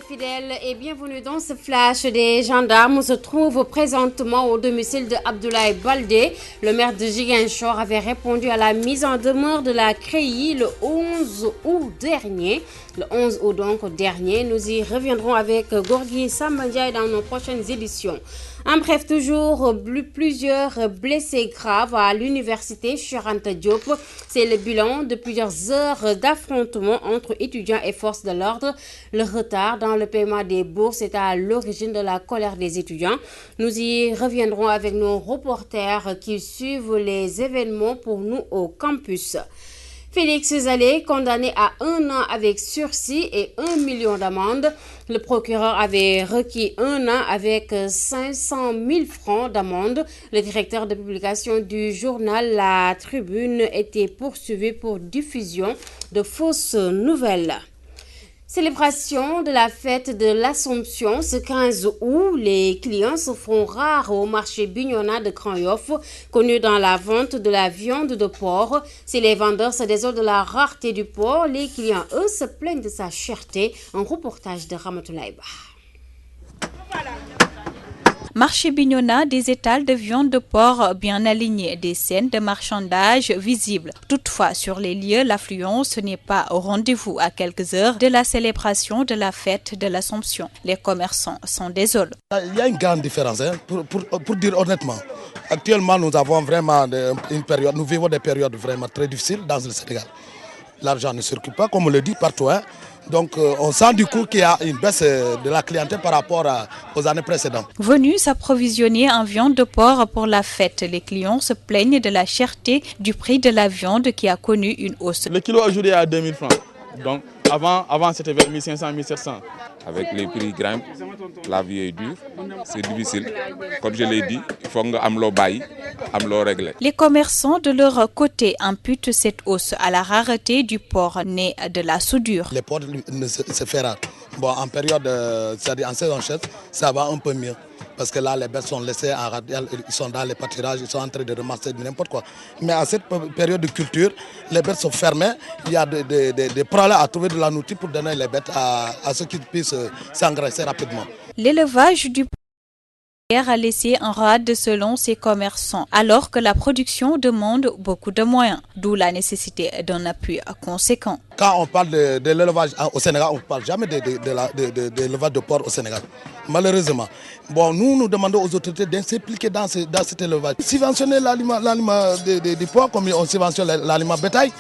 fidèles et bienvenue dans ce flash. Des gendarmes se trouvent présentement au domicile de Abdoulaye Baldé. Le maire de Ziguinchor avait répondu à la mise en demeure de la CREI le 11 août dernier. Le 11 août donc dernier, nous y reviendrons avec Gorgui Sambandiaï dans nos prochaines éditions. En bref, toujours plusieurs blessés graves à l'université Cheikh Anta Diop. C'est le bilan de plusieurs heures d'affrontement entre étudiants et forces de l'ordre. Le retard dans le paiement des bourses est à l'origine de la colère des étudiants. Nous y reviendrons avec nos reporters qui suivent les événements pour nous au campus. Félix Zalé, condamné à 1 an avec sursis et 1 million d'amende. Le procureur avait requis 1 an avec 500 000 francs d'amende. Le directeur de publication du journal La Tribune était poursuivi pour diffusion de fausses nouvelles. Célébration de la fête de l'Assomption ce 15 août. Les clients se font rares au marché Bignona de Grand-Yoff, connu dans la vente de la viande de porc. Si les vendeurs se désolent de la rareté du porc, les clients, eux, se plaignent de sa cherté. Un reportage de Ramatoulaye Ba. Marché Bignona, des étals de viande de porc bien alignés, des scènes de marchandage visibles. Toutefois, sur les lieux, l'affluence n'est pas au rendez-vous à quelques heures de la célébration de la fête de l'Assomption. Les commerçants sont désolés. Il y a une grande différence, pour dire honnêtement. Actuellement, nous avons vraiment une période, nous vivons des périodes vraiment très difficiles dans le Sénégal. L'argent ne circule pas, comme on le dit partout. Donc on sent du coup qu'il y a une baisse de la clientèle par rapport aux années précédentes. Venus s'approvisionner en viande de porc pour la fête, les clients se plaignent de la cherté du prix de la viande qui a connu une hausse. Le kilo aujourd'hui est à 2000 francs. Donc avant c'était vers 1500, 1700. Avec les prix grimpent, la vie est dure, c'est difficile. Comme je l'ai dit, il faut que amlo bail, amlo régler. Les commerçants de leur côté imputent cette hausse à la rareté du porc né de la soudure. Les porcs se font rares. Bon, en période, c'est-à-dire en saison chaude, ça va un peu mieux. Parce que là, les bêtes sont laissées en radial, ils sont dans les pâturages, ils sont en train de ramasser n'importe quoi. Mais à cette période de culture, les bêtes sont fermées. Il y a des problèmes à trouver de la nourriture pour donner les bêtes à ceux qui puissent s'engraisser rapidement. L'élevage du porc a laissé en rade selon ses commerçants, alors que la production demande beaucoup de moyens, d'où la nécessité d'un appui conséquent. Quand on parle de l'élevage au Sénégal, on ne parle jamais de l'élevage de porc au Sénégal. Malheureusement. Bon, nous demandons aux autorités de s'impliquer dans cet élevage. Subventionner l'aliment du porc comme on subventionne l'aliment bétail.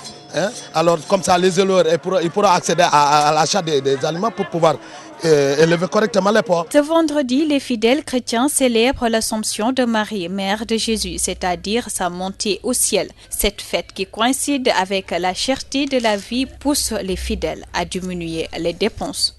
Alors comme ça, les éleveurs ils pourront accéder à l'achat des aliments pour pouvoir élever correctement les porcs. Ce vendredi, les fidèles chrétiens célèbrent l'Assomption de Marie, mère de Jésus, c'est-à-dire sa montée au ciel. Cette fête qui coïncide avec la cherté de la vie pousse les fidèles à diminuer les dépenses.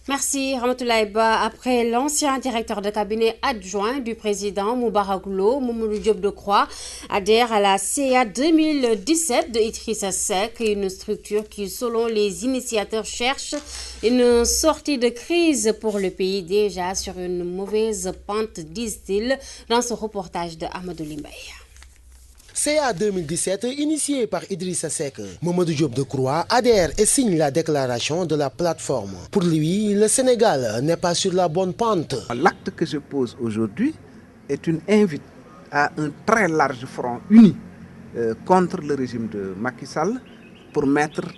Merci Ramatoulaye Ba. Après l'ancien directeur de cabinet adjoint du président Moubarak Lo, Mamadou Diop Decroix, adhère à la CA 2017 de Idrissa Seck, une structure qui, selon les initiateurs, cherche une sortie de crise pour le pays déjà sur une mauvaise pente, disent-ils, dans ce reportage de Amadou Limbaye. CA 2017, initié par Idrissa Seck, Mamadou Diop Decroix adhère et signe la déclaration de la plateforme. Pour lui, le Sénégal n'est pas sur la bonne pente. L'acte que je pose aujourd'hui est une invite à un très large front uni contre le régime de Macky Sall pour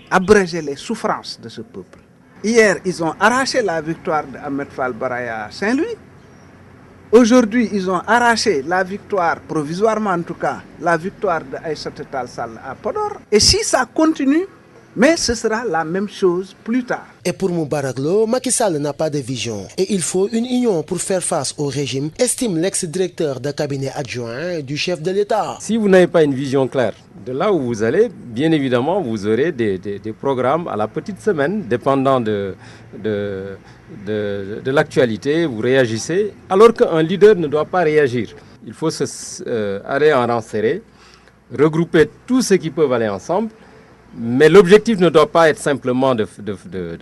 abréger les souffrances de ce peuple. Hier, ils ont arraché la victoire d'Ahmed Fall Baraya à Saint-Louis. Aujourd'hui, ils ont arraché la victoire, provisoirement en tout cas, la victoire d'Aïssata Tall Sall à Podor. Et si ça continue, mais ce sera la même chose plus tard. Et pour Moubarak Lo, Macky Sall n'a pas de vision. Et il faut une union pour faire face au régime, estime l'ex-directeur de cabinet adjoint du chef de l'État. Si vous n'avez pas une vision claire de là où vous allez, bien évidemment, vous aurez des programmes à la petite semaine, dépendant de l'actualité, vous réagissez, alors qu'un leader ne doit pas réagir. Il faut aller en rang serré, regrouper tous ceux qui peuvent aller ensemble, mais l'objectif ne doit pas être simplement de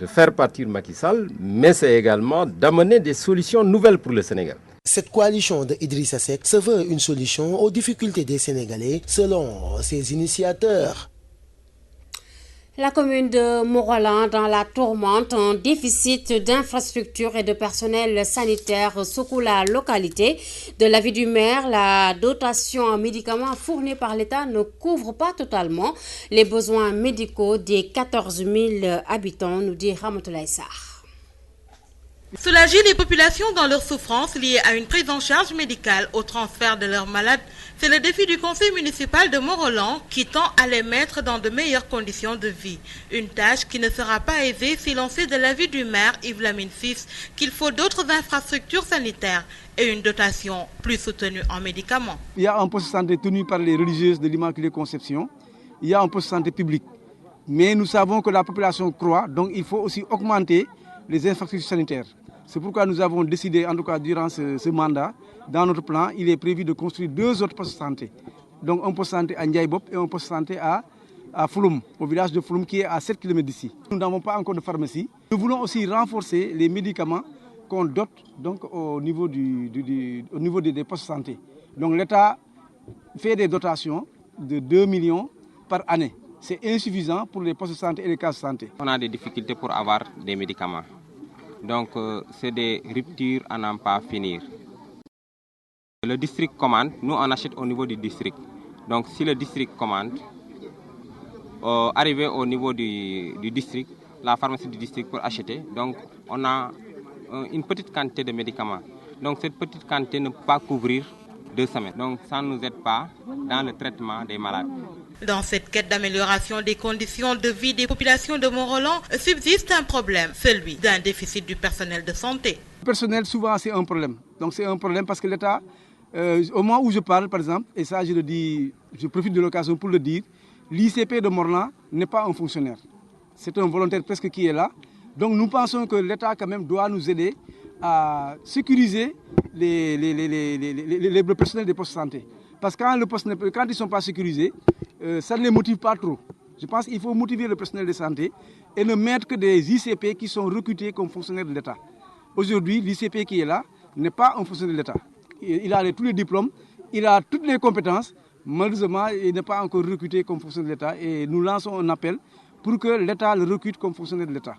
faire partir Macky Sall, mais c'est également d'amener des solutions nouvelles pour le Sénégal. Cette coalition de Idrissa Seck se veut une solution aux difficultés des Sénégalais, selon ses initiateurs. La commune de Morolan dans la tourmente, un déficit d'infrastructures et de personnel sanitaire secoue la localité. De l'avis du maire, la dotation en médicaments fournie par l'État ne couvre pas totalement les besoins médicaux des 14 000 habitants, nous dit Ramatoulaye Sarr. Soulager les populations dans leurs souffrances liées à une prise en charge médicale au transfert de leurs malades, c'est le défi du conseil municipal de Morolan qui tend à les mettre dans de meilleures conditions de vie. Une tâche qui ne sera pas aisée si l'on sait de l'avis du maire Yves Lamine Fils qu'il faut d'autres infrastructures sanitaires et une dotation plus soutenue en médicaments. Il y a un poste de santé tenu par les religieuses de l'Immaculée Conception. Il y a un poste de santé public. Mais nous savons que la population croît, donc il faut aussi augmenter les infrastructures sanitaires. C'est pourquoi nous avons décidé, en tout cas durant ce mandat, dans notre plan, il est prévu de construire 2 autres postes de santé. Donc un poste de santé à Ndiaye-Bop et un poste de santé à Fouloum, au village de Fouloum qui est à 7 km d'ici. Nous n'avons pas encore de pharmacie. Nous voulons aussi renforcer les médicaments qu'on dote donc, au niveau des postes de santé. Donc l'État fait des dotations de 2 millions par année. C'est insuffisant pour les postes de santé et les cases de santé. On a des difficultés pour avoir des médicaments. Donc, c'est des ruptures à n'en pas finir. Le district commande, nous on achète au niveau du district. Donc, si le district commande, arrivé au niveau du district, la pharmacie du district pour acheter, donc on a une petite quantité de médicaments. Donc, cette petite quantité ne peut pas couvrir 2 semaines. Donc, ça ne nous aide pas dans le traitement des malades. Dans cette quête d'amélioration des conditions de vie des populations de Morolan, subsiste un problème, celui d'un déficit du personnel de santé. Le personnel, souvent, c'est un problème. Donc c'est un problème parce que l'État, au moment où je parle, par exemple, et ça je le dis, je profite de l'occasion pour le dire, l'ICP de Morolan n'est pas un fonctionnaire. C'est un volontaire presque qui est là. Donc nous pensons que l'État quand même doit nous aider à sécuriser le personnel des postes de santé. Parce que quand ils ne sont pas sécurisés, ça ne les motive pas trop. Je pense qu'il faut motiver le personnel de santé et ne mettre que des ICP qui sont recrutés comme fonctionnaires de l'État. Aujourd'hui, l'ICP qui est là n'est pas un fonctionnaire de l'État. Il a tous les diplômes, il a toutes les compétences. Malheureusement, il n'est pas encore recruté comme fonctionnaire de l'État. Et nous lançons un appel pour que l'État le recrute comme fonctionnaire de l'État.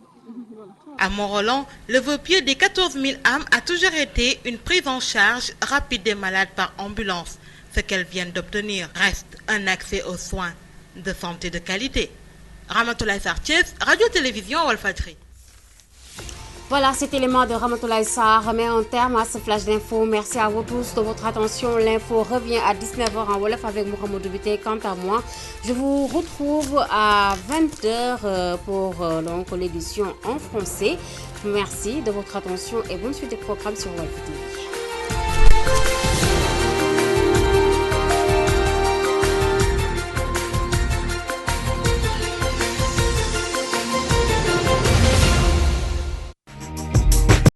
À Morolan, le vœu pieux des 14 000 âmes a toujours été une prise en charge rapide des malades par ambulance. Ce qu'elles viennent d'obtenir reste un accès aux soins de santé de qualité. Ramatoulaye Sarr, Radio-Télévision Walfadjri. Voilà, cet élément de Ramatoulaye Sarr met un terme à ce flash d'info. Merci à vous tous de votre attention. L'info revient à 19h en Wolof avec Mohamed Bité. Quant à moi, je vous retrouve à 20h pour l'édition en français. Merci de votre attention et bonne suite des programmes sur Walf TV.